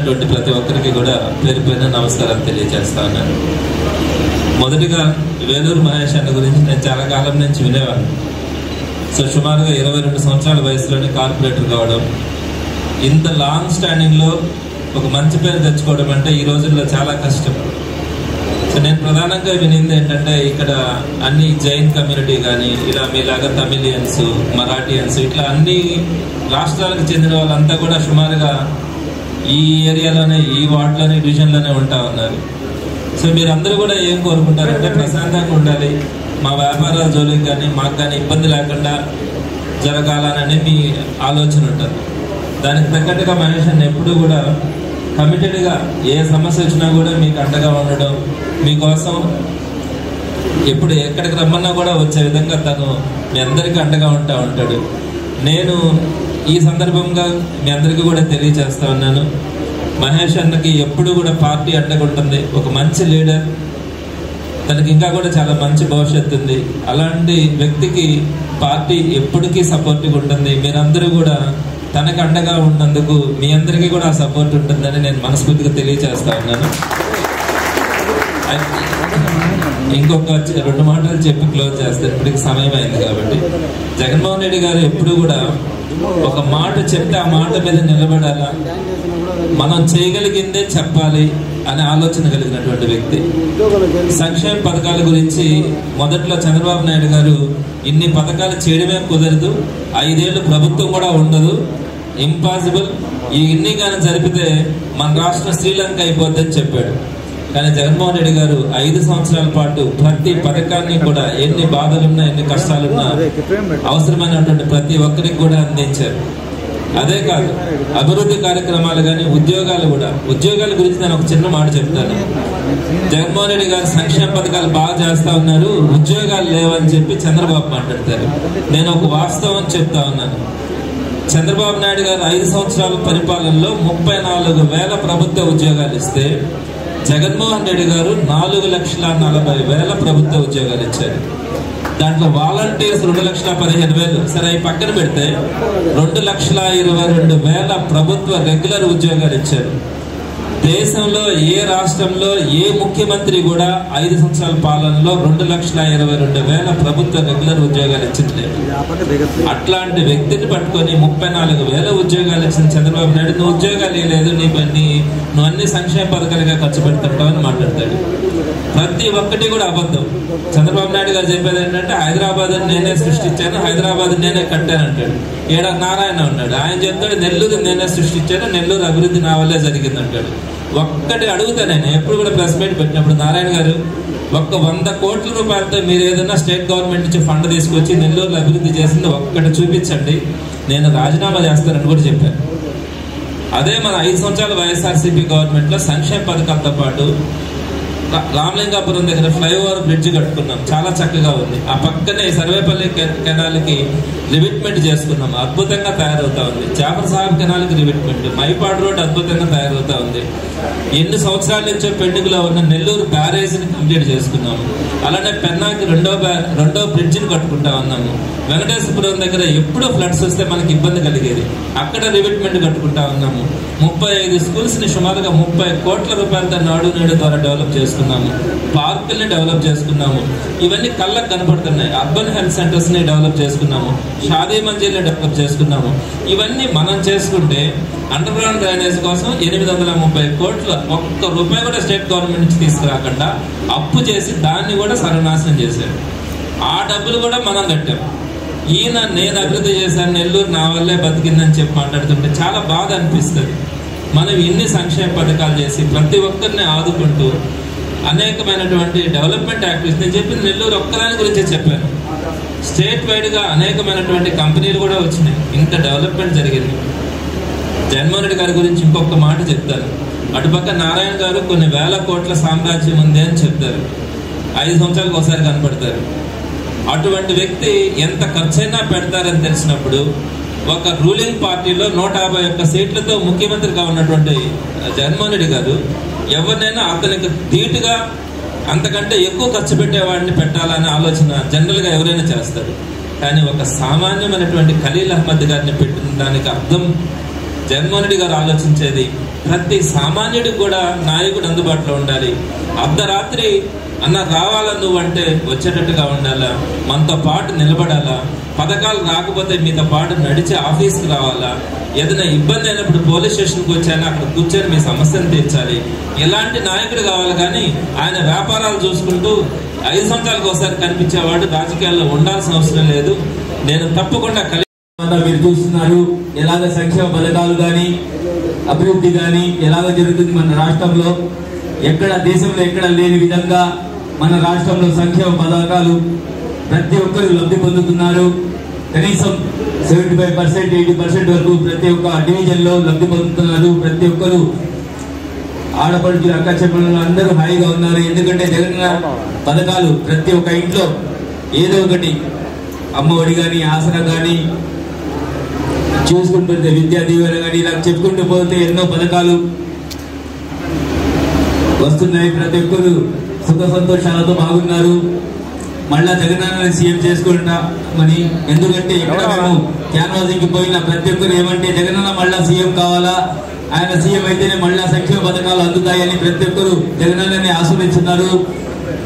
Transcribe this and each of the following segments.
ఉన్నటువంటి ప్రతి ఒక్కరికి కూడా పేరు పేరున నమస్కారం తెలియజేస్తా ఉన్నాను. మొదటిగా వేలూరు మహేష్ అన్న గురించి నేను చాలా కాలం నుంచి వినేవాడిని. సో సుమారుగా 22 సంవత్సరాల వయసులోనే కార్పొరేటర్ కావడం, ఇంత లాంగ్ స్టాండింగ్లో ఒక మంచి పేరు తెచ్చుకోవడం అంటే ఈ రోజుల్లో చాలా కష్టం. సో నేను ప్రధానంగా వినింది ఏంటంటే, ఇక్కడ అన్ని జైన్ కమ్యూనిటీ కానీ, ఇలా మీలాగా తమిళియన్స్, మరాఠియన్స్, ఇట్లా అన్ని రాష్ట్రాలకు చెందిన వాళ్ళంతా కూడా సుమారుగా ఈ ఏరియాలోనే, ఈ వార్డులోనే, డివిజన్లోనే ఉంటా ఉన్నారు. సో మీరందరూ కూడా ఏం కోరుకుంటారంటే, ప్రశాంతంగా ఉండాలి, మా వ్యాపారాల జోలికి కానీ మాకు కానీ ఇబ్బంది లేకుండా జరగాలనని మీ ఆలోచన ఉంటుంది. దానికి తగ్గట్టుగా మహేష్ అన్న ఎప్పుడు కూడా కమిటెడ్గా ఏ సమస్య వచ్చినా కూడా మీకు అండగా ఉండడం, మీకోసం ఎప్పుడు ఎక్కడికి రమ్మన్నా కూడా వచ్చే విధంగా తను మీ అందరికీ అండగా ఉంటాడు. నేను ఈ సందర్భంగా మీ అందరికీ కూడా తెలియజేస్తా ఉన్నాను, మహేష్ అన్నకి ఎప్పుడు కూడా పార్టీ అండగా ఉంటుంది. ఒక మంచి లీడర్, తనకి ఇంకా కూడా చాలా మంచి భవిష్యత్తు ఉంది. అలాంటి వ్యక్తికి పార్టీ ఎప్పటికీ సపోర్టివ్ ఉంటుంది. మీరందరూ కూడా తనకు అండగా ఉన్నందుకు మీ అందరికీ కూడా ఆ సపోర్ట్ ఉంటుందని నేను మనస్ఫూర్తిగా తెలియజేస్తా ఉన్నాను. ఇంకొక 2 మాటలు చెప్పి క్లోజ్ చేస్తాను, ఇప్పటికి సమయం అయింది కాబట్టి. జగన్మోహన్ రెడ్డి గారు ఎప్పుడు కూడా ఒక మాట చెప్తే ఆ మాట మీద నిలబడాలా, మనం చేయగలిగిందే చెప్పాలి అనే ఆలోచన కలిగినటువంటి వ్యక్తి. సంక్షేమ పథకాల గురించి మొదట్లో చంద్రబాబు నాయుడు గారు ఇన్ని పథకాలు చేయడమే కుదరదు, 5 ఏళ్ళు ప్రభుత్వం కూడా ఉండదు, ఇంపాసిబుల్, ఇన్ని కానీ జరిపితే మన రాష్ట్రం శ్రీలంక అయిపోద్దని చెప్పాడు. కానీ జగన్మోహన్ రెడ్డి గారు 5 సంవత్సరాల పాటు ప్రతి పథకాన్ని కూడా, ఎన్ని బాధలున్నా, ఎన్ని కష్టాలున్నా, అవసరమైనటువంటి ప్రతి ఒక్కరికి కూడా అందించారు. అదే కాదు, అభివృద్ధి కార్యక్రమాలు కానీ, ఉద్యోగాలు కూడా. ఉద్యోగాల గురించి నేను ఒక చిన్న మాట చెప్తాను. జగన్మోహన్ రెడ్డి గారు సంక్షేమ పథకాలు బాగా చేస్తా ఉన్నారు, ఉద్యోగాలు లేవని చెప్పి చంద్రబాబు మాట్లాడతారు. నేను ఒక వాస్తవం చెప్తా ఉన్నాను. చంద్రబాబు నాయుడు గారు 5 సంవత్సరాల పరిపాలనలో 34,000 ప్రభుత్వ ఉద్యోగాలు ఇస్తే, జగన్మోహన్ రెడ్డి గారు 4,40,40,000 ప్రభుత్వ ఉద్యోగాలు ఇచ్చారు. దాంట్లో వాలంటీర్స్ 2,15,000. సరే, అవి పక్కన పెడితే 2,22,000 ప్రభుత్వ రెగ్యులర్ ఉద్యోగాలు ఇచ్చారు. దేశంలో ఏ రాష్ట్రంలో ఏ ముఖ్యమంత్రి కూడా 5 సంవత్సరాల పాలనలో 2,22,000 ప్రభుత్వ రెగ్యులర్ ఉద్యోగాలు ఇచ్చింది. అట్లాంటి వ్యక్తిని పట్టుకొని 34,000 ఉద్యోగాలు ఇచ్చిన చంద్రబాబు నాయుడు, నువ్వు ఉద్యోగాలు ఇవ్వలేదు, నువ్వు అన్ని సంక్షేమ పథకాలుగా ఖర్చు పెడుతుంటావు అని మాట్లాడతాడు. ప్రతి ఒక్కటి కూడా అబద్ధం. చంద్రబాబు నాయుడు గారు చెప్పేది ఏంటంటే, హైదరాబాద్ నేనే సృష్టించాను, హైదరాబాద్ నేనే కట్టాను అంటాడు. ఏడ నారాయణ ఉన్నాడు, ఆయన చెప్తాడు నెల్లూరు నేనే సృష్టించాను, నెల్లూరు అభివృద్ధి నా వల్లే జరిగింది అంటాడు. ఒక్కటి అడుగుతా, నేను ఎప్పుడు కూడా ప్రెస్ మీట్ పెట్టినప్పుడు, నారాయణ గారు, 100 కోట్ల రూపాయలతో మీరు ఏదైనా స్టేట్ గవర్నమెంట్ నుంచి ఫండ్ తీసుకొచ్చి నెల్లూరులో అభివృద్ధి చేసింది ఒక్కటి చూపించండి, నేను రాజీనామా చేస్తానని కూడా చెప్పాను. అదే మన 5 సంవత్సరాల వైఎస్ఆర్సీపీ గవర్నమెంట్లో సంక్షేమ పథకాలతో పాటు రామలింగాపురం దగ్గర ఫ్లైఓవర్ బ్రిడ్జ్ కట్టుకున్నాం, చాలా చక్కగా ఉంది. ఆ పక్కనే సర్వేపల్లి కెనాల్కి రివిట్మెంట్ చేసుకున్నాం, అద్భుతంగా తయారవుతా ఉంది. జాఫర్ సాహెబ్ కెనాల్కి రివిట్మెంట్, మైపాడు రోడ్ అద్భుతంగా తయారవుతా ఉంది. ఎన్ని సంవత్సరాల నుంచో పెండింగ్ లో ఉన్న నెల్లూరు బ్యారేజ్ని కంప్లీట్ చేసుకున్నాము. అలానే పెన్నాకి రెండో బ్రిడ్జిని కట్టుకుంటా ఉన్నాము. వెంకటేశ్వరపురం దగ్గర ఎప్పుడూ ఫ్లడ్స్ వస్తే మనకి ఇబ్బంది కలిగేది, అక్కడ రివిట్మెంట్ కట్టుకుంటా ఉన్నాము. 35 స్కూల్స్ ని సుమారుగా 30 కోట్ల రూపాయలతో నాడు నేడు ద్వారా డెవలప్ చేసుకున్నాము. పార్కుల్ని డెవలప్ చేసుకున్నాము. ఇవన్నీ కళ్ళకు కనపడుతున్నాయి. అర్బన్ హెల్త్ సెంటర్స్ ని డెవలప్ చేసుకున్నాము, షాదీ మంజిల్ని డెవలప్ చేసుకున్నాము. ఇవన్నీ మనం చేసుకుంటే అండర్ గ్రౌండ్ డ్రైనేజ్ కోసం 830 కోట్లు, ఒక్క రూపాయి కూడా స్టేట్ గవర్నమెంట్ నుంచి తీసుకురాకుండా అప్పు చేసి దాన్ని కూడా సర్వనాశనం చేశారు. ఆ డబ్బులు కూడా మనం కట్టాం. ఈయన నేను అభివృద్ధి చేశాను, నెల్లూరు నా వల్లే బతికిందని చెప్పి మాట్లాడుతుంటే చాలా బాధ అనిపిస్తుంది. మనం ఇన్ని సంక్షేమ పథకాలు చేసి ప్రతి ఒక్కరిని ఆదుకుంటూ అనేకమైనటువంటి డెవలప్మెంట్ యాక్టివిటీస్, నేను చెప్పింది నెల్లూరు ఒక్కదాని గురించే చెప్పాను. స్టేట్ వైడ్గా అనేకమైనటువంటి కంపెనీలు కూడా వచ్చినాయి, ఇంత డెవలప్మెంట్ జరిగింది. జగన్మోహన్ రెడ్డి గారి గురించి ఇంకొక మాట చెప్తాను. అటుపక్క నారాయణ గారు కొన్ని 1000 కోట్ల సామ్రాజ్యం ఉంది అని చెప్తారు, 5 సంవత్సరాలకు ఒకసారి కనపడతారు. అటువంటి వ్యక్తి ఎంత ఖర్చైనా పెడతారని తెలిసినప్పుడు, ఒక రూలింగ్ పార్టీలో 151 సీట్లతో ముఖ్యమంత్రిగా ఉన్నటువంటి జగన్మోహన్ రెడ్డి గారు ఎవరినైనా అతనికి ధీటుగా అంతకంటే ఎక్కువ ఖర్చు పెట్టేవాడిని పెట్టాలనే ఆలోచన జనరల్గా ఎవరైనా చేస్తారు. కానీ ఒక సామాన్యమైనటువంటి ఖలీల్ అహ్మద్ గారిని పెట్టిన దానికి అర్థం జగన్మోహన్ రెడ్డి గారు ఆలోచించేది ప్రతి సామాన్యుడికి కూడా నాయకుడు అందుబాటులో ఉండాలి. అర్ధరాత్రి అన్న రావాలా నువ్వు అంటే వచ్చేటట్టుగా ఉండాలా, మనతో పాటు నిలబడాలా, పథకాలు రాకపోతే మీతో పాటు నడిచి ఆఫీస్కి రావాలా, ఏదైనా ఇబ్బంది అయినప్పుడు పోలీస్ స్టేషన్కి వచ్చాను అక్కడ కూర్చొని మీ సమస్యను తీర్చాలి. ఇలాంటి నాయకుడు కావాలి. కానీ ఆయన వ్యాపారాలు చూసుకుంటూ 5 సంవత్సరాలకు ఒకసారి కనిపించేవాడు రాజకీయాల్లో ఉండాల్సిన అవసరం లేదు. నేను తప్పకుండా మీరు చూస్తున్నారు ఎలాగ సంక్షేమ పథకాలు కానీ అభివృద్ధి కానీ ఎలాగ జరుగుతుంది మన రాష్ట్రంలో. ఎక్కడ దేశంలో ఎక్కడ లేని విధంగా మన రాష్ట్రంలో సంక్షేమ పథకాలు ప్రతి ఒక్కరు లబ్ధి పొందుతున్నారు. కనీసం 75% 80% వరకు ప్రతి ఒక్క డివిజన్ లో లబ్ధి పొందుతున్నారు. ప్రతి ఒక్కరు ఆడపడుచు అక్క చెల్లెళ్ళు అందరూ హాయిగా ఉన్నారు. ఎందుకంటే జగన్ పథకాలు ప్రతి ఒక్క ఇంట్లో ఏదో ఒకటి, అమ్మఒడి కానీ ఆసరా కానీ చూసుకుంటుంటే విద్యా దీవెన కానీ ఇలా చెప్పుకుంటూ పోతే ఎన్నో పథకాలు వస్తున్నాయి. ప్రతి ఒక్కరు సుఖ సంతోషాలతో బాగున్నారు. మళ్ళా జగనన్న సీఎం చేసుకుంటామని, ఎందుకంటే ఇక్కడ మేము క్యాన్వాసింగ్ కి పోయిన ప్రతి ఒక్కరు ఏమంటే జగనన్న మళ్ళా సీఎం కావాలా, ఆయన సీఎం అయితేనే మళ్ళా సంక్షేమ పథకాలు అందుతాయని ప్రతి ఒక్కరు జగనన్నని ఆశీర్వదిస్తున్నారు.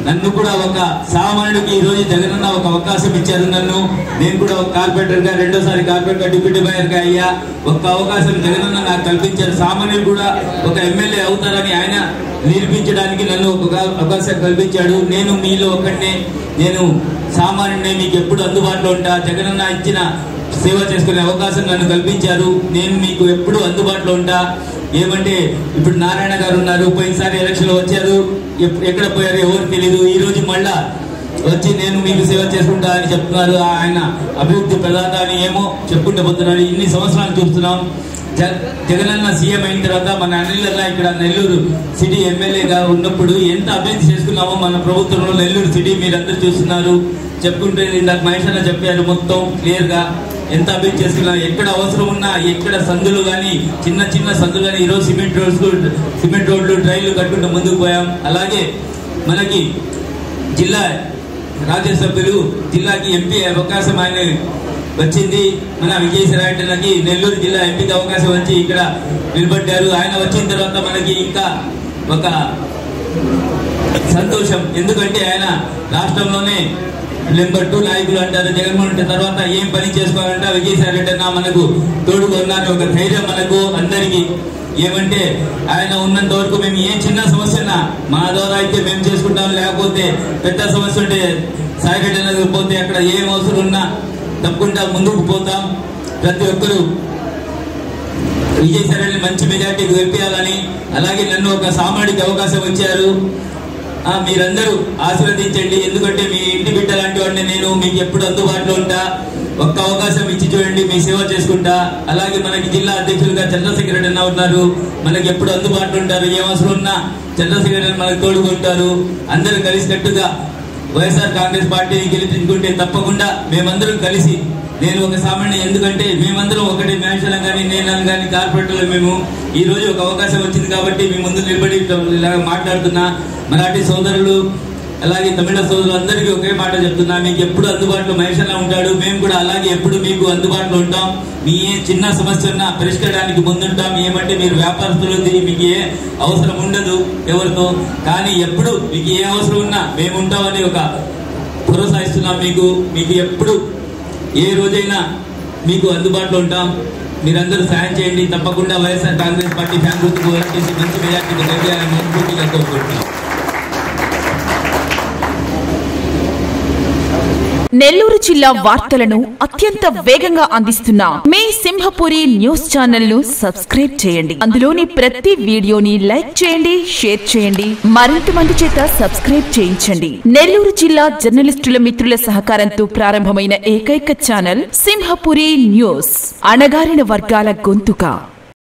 నన్ను కూడా ఒక సామాన్యుడికి ఈ రోజు జగనన్న ఒక అవకాశం ఇచ్చారు. నేను కూడా ఒక కార్పొరేటర్ గా, రెండోసారి కార్పొరేటర్ గా, డిప్యూటీ మేయర్ గా అయ్యా. ఒక అవకాశం జగనన్న నాకు కల్పించారు. సామాన్యుడు కూడా ఒక ఎమ్మెల్యే అవుతారని ఆయన నిరూపించడానికి నన్ను ఒక అవకాశం కల్పించాడు. నేను మీలో ఒకరినే, నేను సామాన్యుడిని, మీకు ఎప్పుడు అందుబాటులో ఉంటా. జగనన్న ఇచ్చిన సేవ చేసుకునే అవకాశం నన్ను కల్పించారు. నేను మీకు ఎప్పుడు అందుబాటులో ఉంటా. ఏమంటే ఇప్పుడు నారాయణ గారు ఉన్నారు, పోయినసారి ఎలక్షన్ లో వచ్చారు, ఎక్కడ పోయారు ఎవరు తెలియదు. ఈ రోజు మళ్ళా వచ్చి నేను మీకు సేవ చేసుకుంటా అని చెప్తున్నారు. ఆయన అభివృద్ధి ప్రదాత అని ఏమో చెప్పుకుంటూ పోతున్నారు. ఇన్ని సంవత్సరాలు చూస్తున్నాం. జగనన్న సీఎం అయిన తర్వాత మన అనిల్ ఇక్కడ నెల్లూరు సిటీ ఎమ్మెల్యేగా ఉన్నప్పుడు ఎంత అభివృద్ధి చేసుకున్నామో మన ప్రభుత్వంలో నెల్లూరు సిటీ మీరందరూ చూస్తున్నారు. చెప్పుకుంటే ఇందాక మహేష్ అన్న చెప్పారు మొత్తం క్లియర్ గా ఎంత అభివృద్ధి చేసుకున్నా. ఎక్కడ అవసరం ఉన్నా, ఎక్కడ సందులు కానీ, చిన్న చిన్న సందులు కానీ ఈరోజు సిమెంట్ రోడ్లు డ్రైన్లు కట్టుకుంటూ ముందుకు పోయాం. అలాగే మనకి జిల్లా రాజ్యసభ్యులు, జిల్లాకి ఎంపీ అవకాశం ఆయన వచ్చింది. మన విజయసాయిరెడ్డికి నెల్లూరు జిల్లా ఎంపీకి అవకాశం వచ్చి ఇక్కడ నిలబడ్డారు. ఆయన వచ్చిన తర్వాత మనకి ఇంకా ఒక సంతోషం. ఎందుకంటే ఆయన రాష్ట్రంలోనే నెంబర్ 2 నాయకులు అంటారు. జగన్మోహన్ రెడ్డి తర్వాత ఏం పని చేసుకోవాలంటే విజయసాయిరెడ్డి అన్న మనకు తోడుగా ఉన్నారు. ఒక ధైర్యం మనకు అందరికీ. ఏమంటే ఆయన ఉన్నంత వరకు మేము ఏ చిన్న సమస్యనా మా ద్వారా అయితే మేము చేసుకుంటాం. లేకపోతే పెద్ద సమస్య ఉంటే సాయిరెడ్డి అన్నది పోతే అక్కడ ఏం అవసరం ఉన్నా తప్పకుండా ముందుకు పోతాం. ప్రతి ఒక్కరూ విజయసాయిరెడ్డి మంచి మెజార్టీకి గెలిపించాలని, అలాగే నన్ను ఒక సామాన్యుడికి అవకాశం ఇచ్చారు. మీరందరూ ఆశీర్వదించండి. ఎందుకంటే మీ ఇంటి బిడ్డ లాంటి వాడిని నేను, మీకు ఎప్పుడు అందుబాటులో ఉంటా. ఒక్క అవకాశం ఇచ్చి చూడండి, మీ సేవ చేసుకుంటా. అలాగే మనకి జిల్లా అధ్యక్షులుగా చంద్రశేఖర్ రెడ్డి అన్న ఉన్నారు. మనకి ఎప్పుడు అందుబాటులో ఉంటారు. ఏ అవసరం ఉన్నా చంద్రశేఖర్ రెడ్డి మనకు తోడుకుంటారు. అందరూ కలిసికట్టుగా వైఎస్ఆర్ కాంగ్రెస్ పార్టీని గెలిపించుకుంటే తప్పకుండా మేమందరం కలిసి, నేను ఒక సామాన్య, ఎందుకంటే మేమందరం ఒకటి మేషాల కానీ నేను కానీ కార్పొరేటర్లు మేము ఈ రోజు ఒక అవకాశం వచ్చింది కాబట్టి మీ ముందు నిలబడి మాట్లాడుతున్నా. మరాఠీ సోదరులు అలాగే తమిళ సోదరులు అందరికీ ఒకే మాట చెప్తున్నా, మీకు ఎప్పుడు అందుబాటులో మహేష్ ఉంటాడు. మేము కూడా అలాగే ఎప్పుడు మీకు అందుబాటులో ఉంటాం. మీ ఏ చిన్న సమస్య ఉన్నా పరిష్కారానికి ముందుంటాం. ఏమంటే మీరు వ్యాపారస్తులు, మీకు ఏ అవసరం ఉండదు ఎవరితో, కానీ ఎప్పుడు మీకు ఏ అవసరం ఉన్నా మేము ఉంటామని ఒక భరోసా ఇస్తున్నాం. మీకు ఎప్పుడు ఏ రోజైనా మీకు అందుబాటులో ఉంటాం. మీరందరూ సాయం చేయండి. తప్పకుండా వైఎస్ఆర్ కాంగ్రెస్ పార్టీ ఫ్యాన్ గుర్తుకు వచ్చేసి మంచి మెజార్టీకి గెలియాలని మనస్ఫూర్తిగా కోరుకుంటున్నాం. నెల్లూరు జిల్లా వార్తలను అత్యంత వేగంగా అందిస్తున్న మీ సింహపురి న్యూస్ ఛానల్ ను సబ్స్క్రైబ్ చేయండి. అందులోని ప్రతి వీడియోని లైక్ చేయండి, షేర్ చేయండి, మరింత మంది చేత సబ్స్క్రైబ్ చేయించండి. నెల్లూరు జిల్లా జర్నలిస్టుల మిత్రుల సహకారంతో ప్రారంభమైన ఏకైక ఛానల్ సింహపురి న్యూస్, అణగారిన వర్గాల గొంతుక.